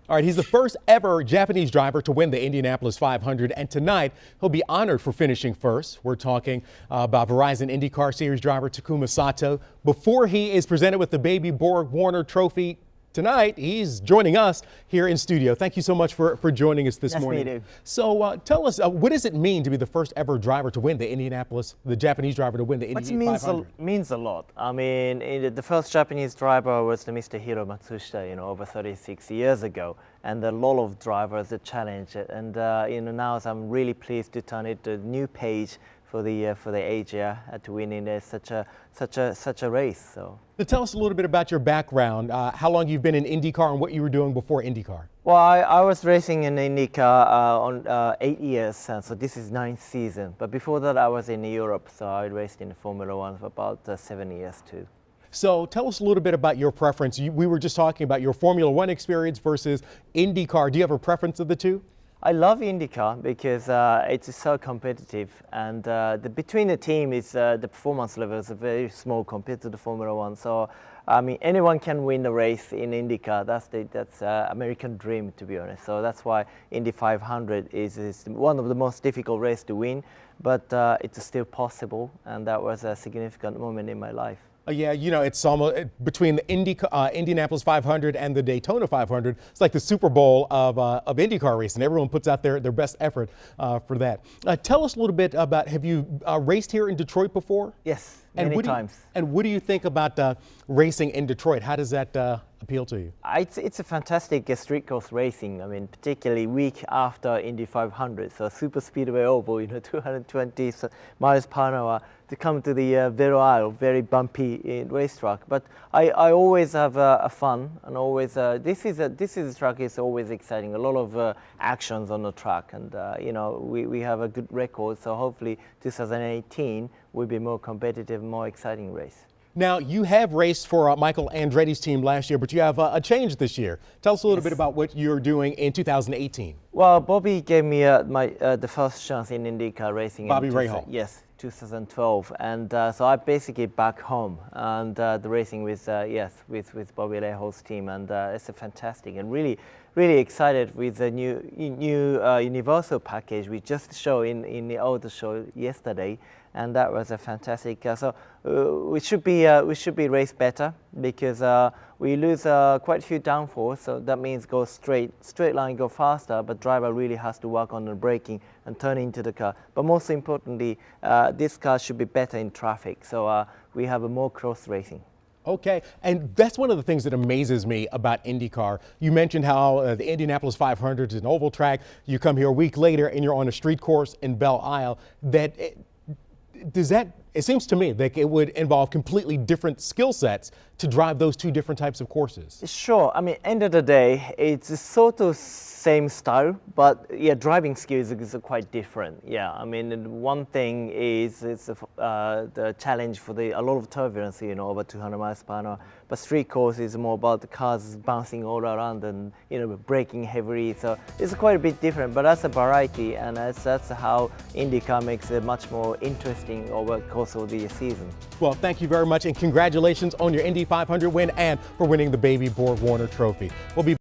All right, he's the first ever Japanese driver to win the Indianapolis 500, and tonight he'll be honored for finishing first. We're talking about Verizon IndyCar Series driver Takuma Sato. Before he is presented with the Baby Borg Warner Trophy tonight, he's joining us here in studio. Thank you so much for joining us this morning. Nice to meet you. So tell us, what does it mean to be the first ever driver to win the the Japanese driver to win the Indy 500? It means a lot. I mean, the first Japanese driver was the Mr. Hiro Matsushita, over 36 years ago. And a lot of drivers that challenged it. And now I'm really pleased to turn it to a new page for the Asia to win in such a race. So tell us a little bit about your background, how long you've been in IndyCar and what you were doing before IndyCar. Well, I was racing in IndyCar on 8 years, so this is 9th season. But before that, I was in Europe, so I raced in Formula One for about 7 years too. So tell us a little bit about your preference. We were just talking about your Formula One experience versus IndyCar. Do you have a preference of the two? I love IndyCar because it's so competitive, and between the team is the performance level is very small compared to the Formula One. So I mean, anyone can win the race in IndyCar. That's American dream, to be honest. So that's why Indy500 is one of the most difficult races to win, but it's still possible, and that was a significant moment in my life. Yeah, it's almost between the Indianapolis 500 and the Daytona 500. It's like the Super Bowl of IndyCar racing. Everyone puts out their best effort for that. Tell us a little bit about, have you raced here in Detroit before? Yes, many times. And what do you think about racing in Detroit? How does that appeal to you? It's a fantastic street course racing. I mean, particularly week after Indy 500. So super speedway oval, 220 miles per hour to come to the Vero Isle, very bumpy racetrack. But I always have fun, and always this is a track is always exciting. A lot of actions on the track, and we have a good record. So hopefully 2018 will be more competitive, more exciting race. Now, you have raced for Michael Andretti's team last year, but you have a change this year. Tell us a little bit about what you're doing in 2018. Well, Bobby gave me the first chance in IndyCar racing. Bobby Rahal. Yes, 2012, and so I basically back home and the racing with Bobby Rahal's team, and it's a fantastic and really excited with the new Universal package we just showed in the auto show yesterday, and that was a fantastic. So we should be race better because we lose quite a few downforce. So that means go straight line, go faster. But driver really has to work on the braking and turn into the car. But most importantly, this car should be better in traffic. So we have a more cross racing. Okay, and that's one of the things that amazes me about IndyCar. You mentioned how the Indianapolis 500 is an oval track. You come here a week later and you're on a street course in Belle Isle. It seems to me that it would involve completely different skill sets to drive those two different types of courses. Sure. I mean, end of the day, it's sort of same style, but yeah, driving skills is quite different. Yeah, I mean, one thing is it's the challenge for a lot of turbulence, over 200 miles per hour. But street course is more about the cars bouncing all around and braking heavily. So it's quite a bit different, but that's a variety, and that's how IndyCar makes it much more interesting over the course of the season. Well, thank you very much, and congratulations on your Indy 500 win and for winning the Baby Borg Warner Trophy. We'll be